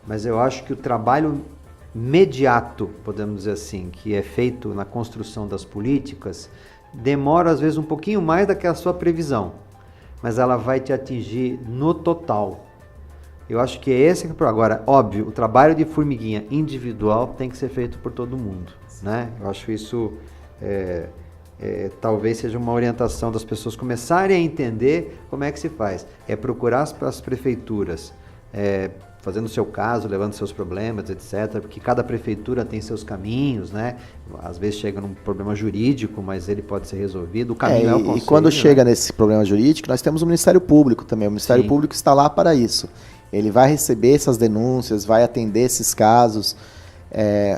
mas eu acho que o trabalho imediato, podemos dizer assim, que é feito na construção das políticas, demora às vezes um pouquinho mais do que a sua previsão, mas ela vai te atingir no total. Eu acho que é esse que é o problema. Agora, óbvio, o trabalho de formiguinha individual tem que ser feito por todo mundo, né? Eu acho isso talvez seja uma orientação das pessoas começarem a entender como é que se faz. É procurar as prefeituras, fazendo o seu caso, levando seus problemas, etc. Porque cada prefeitura tem seus caminhos, né? Às vezes chega num problema jurídico, mas ele pode ser resolvido. O caminho é o conselho. E quando chega nesse problema jurídico, nós temos o Ministério Público também. O Ministério Público está lá para isso. Ele vai receber essas denúncias, vai atender esses casos.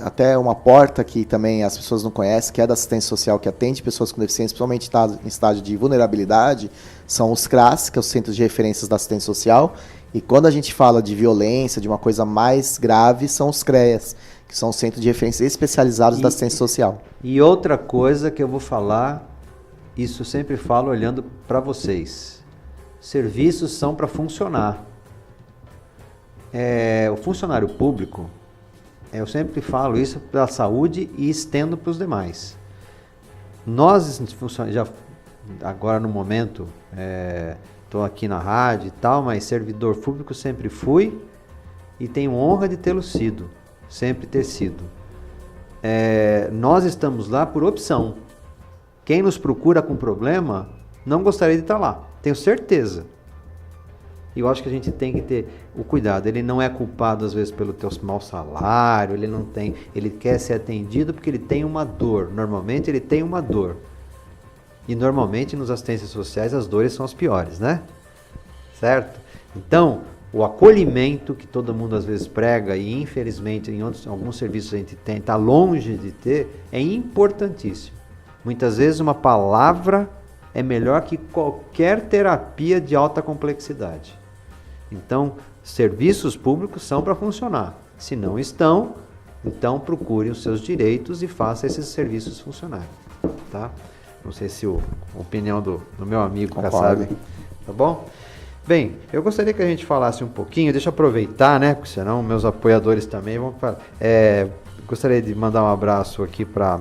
Até uma porta que também as pessoas não conhecem, que é da assistência social, que atende pessoas com deficiência, principalmente em estágio de vulnerabilidade, são os CRAS, que é os Centros de Referências da Assistência Social. E quando a gente fala de violência, de uma coisa mais grave, são os CREAS, que são os Centros de Referência especializados da assistência social. E outra coisa que eu vou falar, isso eu sempre falo olhando para vocês. Serviços são para funcionar. O funcionário público, eu sempre falo isso pela saúde e estendo para os demais. Nós, agora no momento, estou aqui na rádio e tal, mas servidor público sempre fui e tenho honra de tê-lo sido, sempre ter sido. Nós estamos lá por opção. Quem nos procura com problema não gostaria de estar lá, tenho certeza. E eu acho que a gente tem que ter o cuidado. Ele não é culpado, às vezes, pelo teu mau salário, ele quer ser atendido porque ele tem uma dor. Normalmente, ele tem uma dor. E, normalmente, nos assistências sociais, as dores são as piores, né? Certo? Então, o acolhimento que todo mundo, às vezes, prega, e, infelizmente, em alguns serviços a gente está longe de ter, é importantíssimo. Muitas vezes, uma palavra é melhor que qualquer terapia de alta complexidade. Então, serviços públicos são para funcionar. Se não estão, então procurem os seus direitos e façam esses serviços funcionarem. Tá? Não sei se a opinião do meu amigo Kassab, tá bom? Bem, eu gostaria que a gente falasse um pouquinho, deixa eu aproveitar, né? Porque senão meus apoiadores também vão falar. Gostaria de mandar um abraço aqui para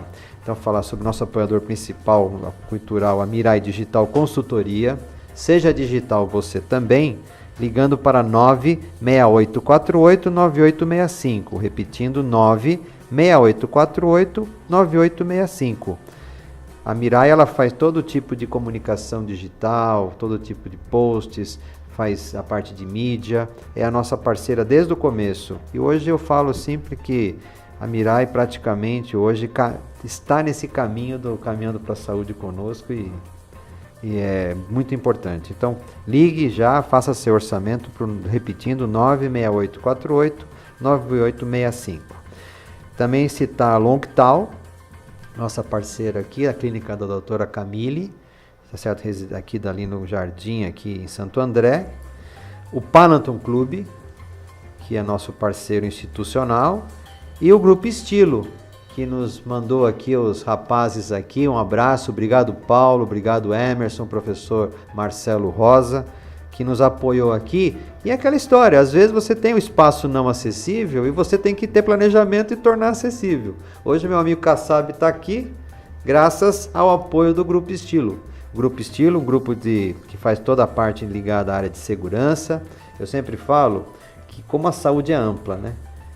falar sobre o nosso apoiador principal, cultural, a Mirai Digital Consultoria. Seja digital você também, ligando para 96848-9865, repetindo 96848-9865. A Mirai, ela faz todo tipo de comunicação digital, todo tipo de posts, faz a parte de mídia, é a nossa parceira desde o começo. E hoje eu falo sempre que a Mirai praticamente hoje está nesse caminhando para a saúde conosco e é muito importante. Então, ligue já, faça seu orçamento, repetindo, 96848-9865. Também citar a Longtal, nossa parceira aqui, a clínica da doutora Camille, tá certo? Aqui dali no Jardim, aqui em Santo André. O Panaton Clube, que é nosso parceiro institucional. E o Grupo Estilo, que nos mandou aqui os rapazes aqui. Um abraço, obrigado Paulo, obrigado Emerson, professor Marcelo Rosa, que nos apoiou aqui. E é aquela história, às vezes você tem um espaço não acessível e você tem que ter planejamento e tornar acessível. Hoje meu amigo Kassab está aqui graças ao apoio do Grupo Estilo. Grupo Estilo, um grupo que faz toda a parte ligada à área de segurança. Eu sempre falo que como a saúde é ampla, né?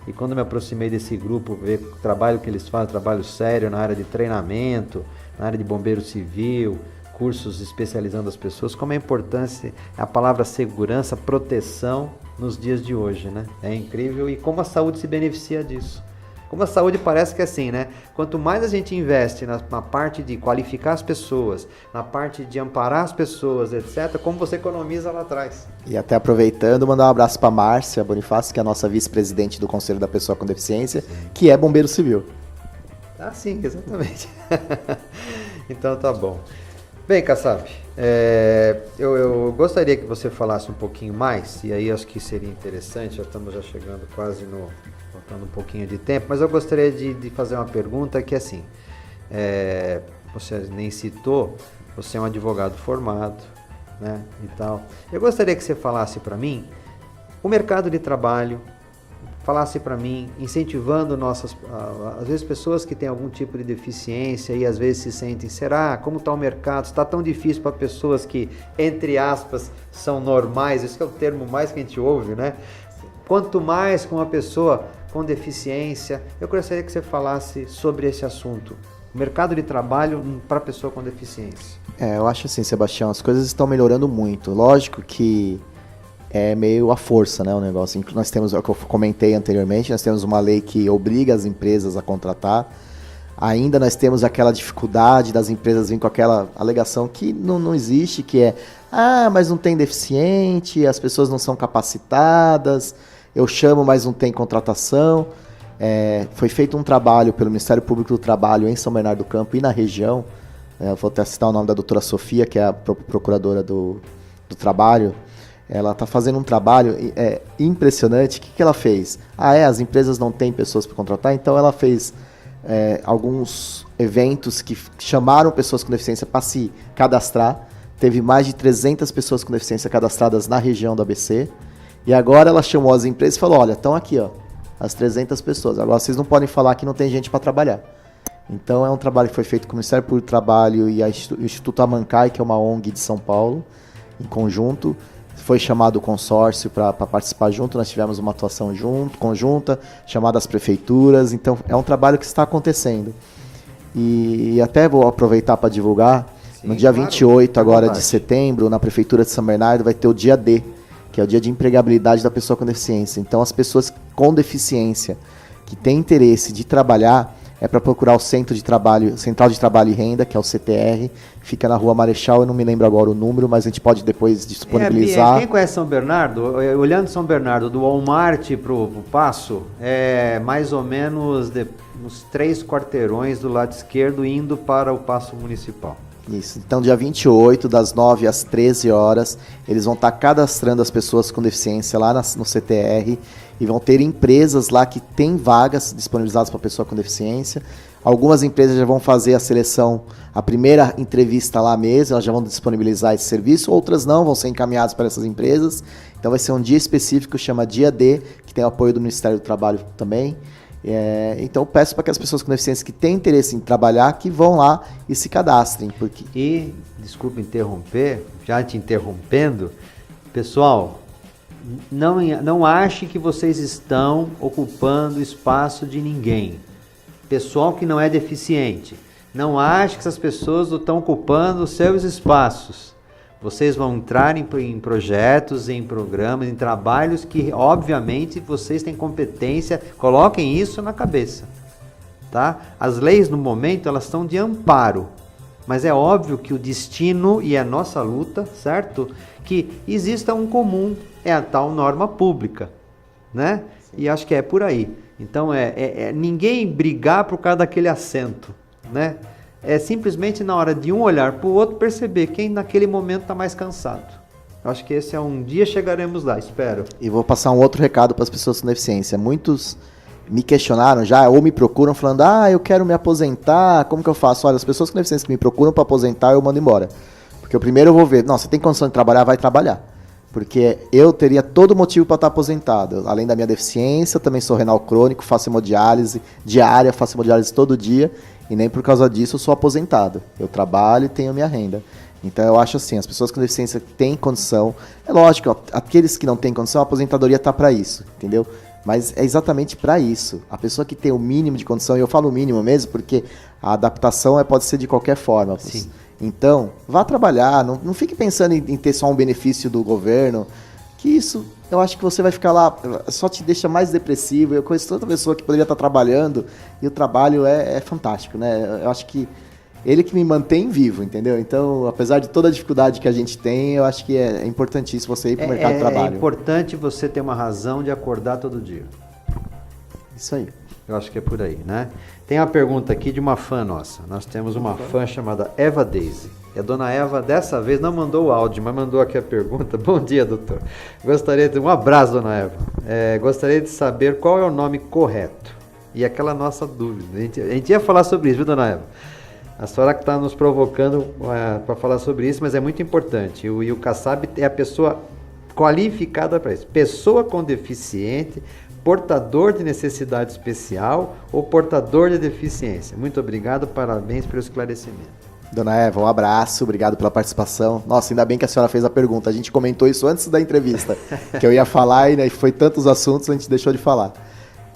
E quando me aproximei desse grupo, ver o trabalho que eles fazem, trabalho sério na área de treinamento, na área de bombeiro civil, cursos especializando as pessoas, como é importante a palavra segurança, proteção nos dias de hoje, né? É incrível e como a saúde se beneficia disso. Como a saúde parece que é assim, né? Quanto mais a gente investe na parte de qualificar as pessoas, na parte de amparar as pessoas, etc., como você economiza lá atrás. E até aproveitando, mandar um abraço para Márcia Bonifácio, que é a nossa vice-presidente do Conselho da Pessoa com Deficiência, que é bombeiro civil. Ah, sim, exatamente. Então tá bom. Bem, Kassab, eu gostaria que você falasse um pouquinho mais, e aí acho que seria interessante, já estamos chegando quase faltando um pouquinho de tempo, mas eu gostaria de fazer uma pergunta que assim, você nem citou, você é um advogado formado, né, e tal. Eu gostaria que você falasse para mim o mercado de trabalho, falasse para mim, incentivando às vezes pessoas que têm algum tipo de deficiência e às vezes se sentem, como está o mercado? Está tão difícil para pessoas que, entre aspas, são normais, esse é o termo mais que a gente ouve, né? Quanto mais com uma pessoa com deficiência, eu gostaria que você falasse sobre esse assunto, o mercado de trabalho para pessoa com deficiência. Eu acho assim, Sebastião, as coisas estão melhorando muito. Lógico que é meio à força, né, o negócio. Nós temos, é o que eu comentei anteriormente, nós temos uma lei que obriga as empresas a contratar. Ainda nós temos aquela dificuldade das empresas virem com aquela alegação que não existe, que é, mas não tem deficiente, as pessoas não são capacitadas, eu chamo, mas não tem contratação. Foi feito um trabalho pelo Ministério Público do Trabalho em São Bernardo do Campo e na região. Vou até citar o nome da doutora Sofia, que é a procuradora do trabalho. Ela está fazendo um trabalho impressionante. O que ela fez? As empresas não têm pessoas para contratar, então ela fez alguns eventos que chamaram pessoas com deficiência para se cadastrar. Teve mais de 300 pessoas com deficiência cadastradas na região do ABC. E agora ela chamou as empresas e falou, olha, estão aqui, ó, as 300 pessoas. Agora vocês não podem falar que não tem gente para trabalhar. Então é um trabalho que foi feito com o Ministério Público do Trabalho e o Instituto Amancai, que é uma ONG de São Paulo, em conjunto. Foi chamado o consórcio para participar junto, nós tivemos uma atuação conjunta, chamada as prefeituras, então é um trabalho que está acontecendo. E até vou aproveitar para divulgar, sim, no dia 28 agora de setembro, na Prefeitura de São Bernardo, vai ter o dia D, que é o dia de empregabilidade da pessoa com deficiência. Então as pessoas com deficiência que têm interesse de trabalhar, é para procurar o Central de Trabalho e Renda, que é o CTR, fica na Rua Marechal, eu não me lembro agora o número, mas a gente pode depois disponibilizar. Quem conhece São Bernardo, olhando São Bernardo, do Walmart para o Paço, é mais ou menos uns 3 quarteirões do lado esquerdo, indo para o Paço Municipal. Isso, então dia 28, das 9 às 13 horas, eles vão estar cadastrando as pessoas com deficiência lá no CTR e vão ter empresas lá que têm vagas disponibilizadas para pessoa com deficiência. Algumas empresas já vão fazer a seleção, a primeira entrevista lá mesmo, elas já vão disponibilizar esse serviço, outras não, vão ser encaminhadas para essas empresas. Então vai ser um dia específico, chama Dia D, que tem o apoio do Ministério do Trabalho também. Então peço para que as pessoas com deficiência que têm interesse em trabalhar, que vão lá e se cadastrem. E, desculpa interromper, já te interrompendo, pessoal, não ache que vocês estão ocupando espaço de ninguém. Pessoal que não é deficiente, não ache que essas pessoas estão ocupando os seus espaços. Vocês vão entrar em projetos, em programas, em trabalhos que, obviamente, vocês têm competência. Coloquem isso na cabeça, tá? As leis, no momento, elas estão de amparo. Mas é óbvio que o destino e a nossa luta, certo? Que exista um comum, é a tal norma pública, né? Sim. E acho que é por aí. Então, ninguém brigar por causa daquele assento, né? É simplesmente na hora de um olhar para o outro perceber quem naquele momento está mais cansado. Acho que esse é um dia chegaremos lá, espero. E vou passar um outro recado para as pessoas com deficiência. Muitos me questionaram já ou me procuram falando, eu quero me aposentar, como que eu faço? Olha, as pessoas com deficiência que me procuram para aposentar, eu mando embora. Porque o primeiro eu vou ver, não, você tem condição de trabalhar, vai trabalhar. Porque eu teria todo motivo para estar aposentado. Além da minha deficiência, eu também sou renal crônico, faço hemodiálise diária, faço hemodiálise todo dia, e nem por causa disso eu sou aposentado. Eu trabalho e tenho minha renda. Então eu acho assim, as pessoas com deficiência têm condição. É lógico, aqueles que não têm condição, a aposentadoria está para isso, entendeu? Mas é exatamente para isso. A pessoa que tem o mínimo de condição, e eu falo o mínimo mesmo, porque a adaptação pode ser de qualquer forma. Sim. Então, vá trabalhar, não fique pensando em ter só um benefício do governo, que isso, eu acho que você vai ficar lá, só te deixa mais depressivo. Eu conheço tanta pessoa que poderia estar trabalhando, e o trabalho é fantástico, né? Eu acho que ele que me mantém vivo, entendeu? Então, apesar de toda a dificuldade que a gente tem, eu acho que é importantíssimo você ir para o mercado de trabalho. É importante você ter uma razão de acordar todo dia. Isso aí. Eu acho que é por aí, né? Tem uma pergunta aqui de uma fã nossa. Nós temos uma fã chamada Eva Daisy. E a dona Eva, dessa vez, não mandou o áudio, mas mandou aqui a pergunta. Bom dia, doutor. Um abraço, dona Eva. Gostaria de saber qual é o nome correto. E aquela nossa dúvida. A gente ia falar sobre isso, viu, dona Eva? A senhora que está nos provocando para falar sobre isso, mas é muito importante. E o Kassab é a pessoa qualificada para isso. Pessoa com deficiente, portador de necessidade especial ou portador de deficiência. Muito obrigado, parabéns pelo esclarecimento. Dona Eva, um abraço, obrigado pela participação. Nossa, ainda bem que a senhora fez a pergunta. A gente comentou isso antes da entrevista, que eu ia falar e foi tantos assuntos, a gente deixou de falar.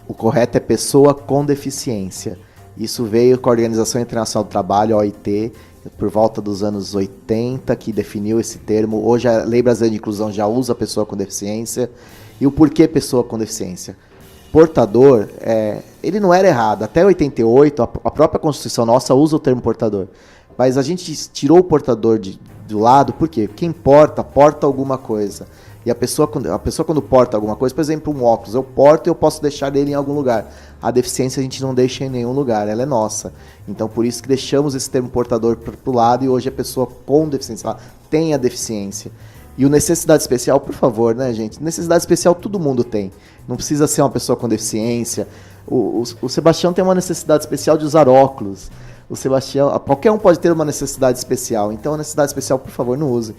O correto é pessoa com deficiência. Isso veio com a Organização Internacional do Trabalho, a OIT, por volta dos anos 80, que definiu esse termo. Hoje a Lei Brasileira de Inclusão já usa pessoa com deficiência. E o porquê pessoa com deficiência? Portador, ele não era errado. Até 88, a própria Constituição nossa usa o termo portador. Mas a gente tirou o portador do lado, por quê? Quem porta alguma coisa. E a pessoa quando porta alguma coisa, por exemplo, um óculos, eu porto e eu posso deixar ele em algum lugar. A deficiência a gente não deixa em nenhum lugar, ela é nossa. Então, por isso que deixamos esse termo portador para o lado e hoje a pessoa com deficiência, ela tem a deficiência. E o necessidade especial, por favor, né, gente? Necessidade especial todo mundo tem. Não precisa ser uma pessoa com deficiência. O Sebastião tem uma necessidade especial de usar óculos. O Sebastião, qualquer um pode ter uma necessidade especial. Então, a necessidade especial, por favor, não use.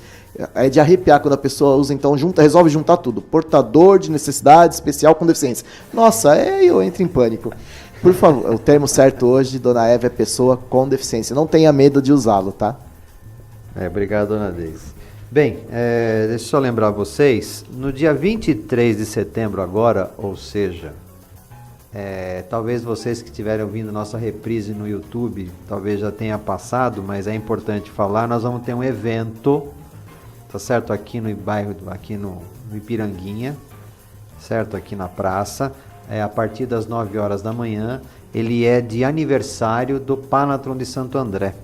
É de arrepiar quando a pessoa usa, então, resolve juntar tudo. Portador de necessidade especial com deficiência. Nossa, eu entro em pânico. Por favor, o termo certo hoje, dona Eva, é pessoa com deficiência. Não tenha medo de usá-lo, tá? Obrigado, dona Deise. Bem, deixa eu só lembrar vocês, no dia 23 de setembro agora, ou seja, talvez vocês que estiverem ouvindo nossa reprise no YouTube, talvez já tenha passado, mas é importante falar, nós vamos ter um evento, tá certo? Aqui no bairro, aqui no Ipiranguinha, certo? Aqui na praça, a partir das 9 horas da manhã, ele é de aniversário do Panatron de Santo André.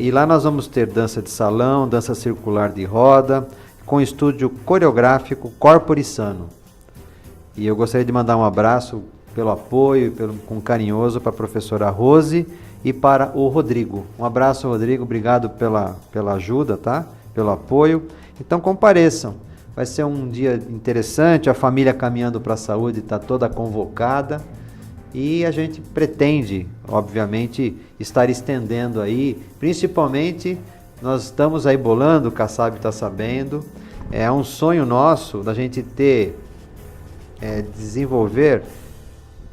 E lá nós vamos ter dança de salão, dança circular de roda, com estúdio coreográfico Corpore Sano. E eu gostaria de mandar um abraço pelo apoio, com carinhoso para a professora Rose e para o Rodrigo. Um abraço, Rodrigo, obrigado pela ajuda, tá? Pelo apoio. Então compareçam, vai ser um dia interessante, a família Caminhando para a Saúde está toda convocada. E a gente pretende, obviamente, estar estendendo aí, principalmente, nós estamos aí bolando, o Kassab está sabendo, é um sonho nosso da gente desenvolver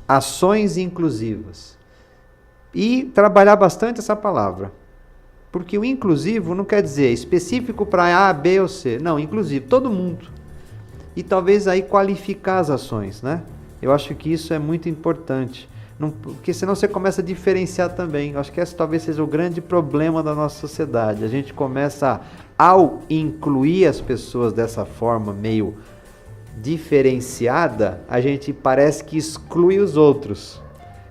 ações inclusivas e trabalhar bastante essa palavra. Porque o inclusivo não quer dizer específico para A, B ou C, não, inclusivo, todo mundo. E talvez aí qualificar as ações, né? Eu acho que isso é muito importante, porque senão você começa a diferenciar também. Eu acho que esse talvez seja o grande problema da nossa sociedade. A gente começa, ao incluir as pessoas dessa forma meio diferenciada, a gente parece que exclui os outros.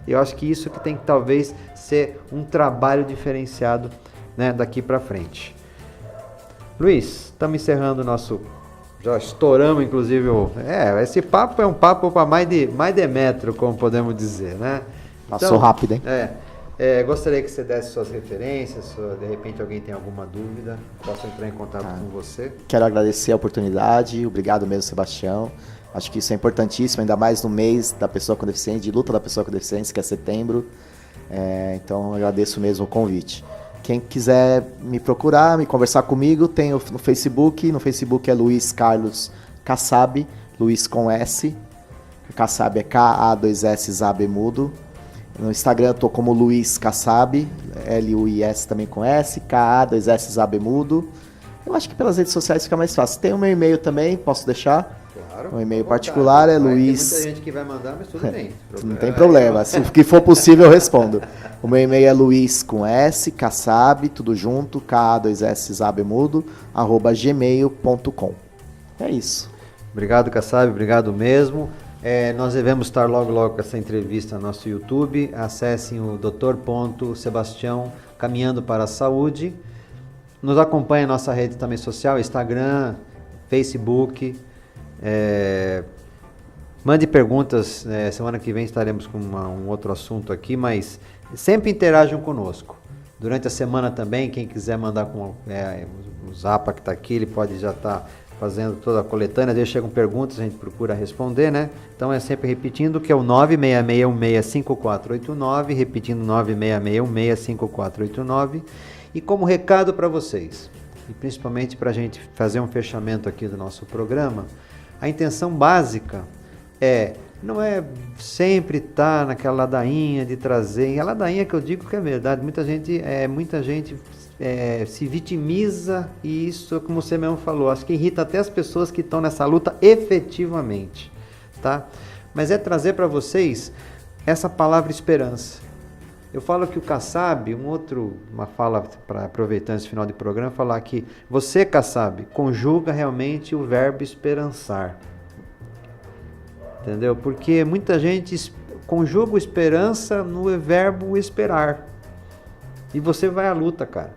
Eu acho que isso que tem que talvez ser um trabalho diferenciado, né, daqui para frente. Luiz, estamos encerrando o nosso... Já estouramos, inclusive, esse papo é um papo para mais de metro, como podemos dizer, né? Passou rápido, hein? Gostaria que você desse suas referências, de repente alguém tem alguma dúvida, possa entrar em contato com você. Quero agradecer a oportunidade, obrigado mesmo, Sebastião. Acho que isso é importantíssimo, ainda mais no mês da pessoa com deficiência, de luta da pessoa com deficiência, que é setembro. Então, agradeço mesmo o convite. Quem quiser me procurar, me conversar comigo, tem no Facebook. No Facebook é Luiz Carlos Kassab, Luiz com S. Kassab é K-A-2-S, Zab mudo. No Instagram eu tô como Luiz Kassab, L-U-I-S também com S, K-A-2-S, Zab mudo. Eu acho que pelas redes sociais fica mais fácil. Tem o meu e-mail também, posso deixar? Claro. O e-mail particular é Luiz... Tem muita gente que vai mandar, mas tudo bem. Não tem problema. Se o que for possível eu respondo. O meu e-mail é Luiz com S, Kassab, tudo junto, K-A-2-S, Zab mudo, @gmail.com. É isso. Obrigado, Kassab, obrigado mesmo. Nós devemos estar logo com essa entrevista no nosso YouTube. Acessem o Dr. Sebastião Caminhando para a Saúde. Nos acompanhe na nossa rede também social, Instagram, Facebook. Mande perguntas, semana que vem estaremos com um outro assunto aqui, mas sempre interajam conosco. Durante a semana também, quem quiser mandar o Zapa que está aqui, ele pode já estar fazendo toda a coletânea, às vezes chegam perguntas, a gente procura responder, né? Então é sempre repetindo que é o 966165489, repetindo 966165489. E como recado para vocês, e principalmente para a gente fazer um fechamento aqui do nosso programa, a intenção básica não é sempre estar naquela ladainha de trazer, e a ladainha que eu digo que é verdade, muita gente se vitimiza, e isso, como você mesmo falou, acho que irrita até as pessoas que estão nessa luta efetivamente, tá? Mas é trazer para vocês essa palavra esperança. Eu falo que o Kassab, uma fala para aproveitar esse final de programa, falar que você, Kassab, conjuga realmente o verbo esperançar. Entendeu? Porque muita gente conjuga esperança no verbo esperar. E você vai à luta, cara.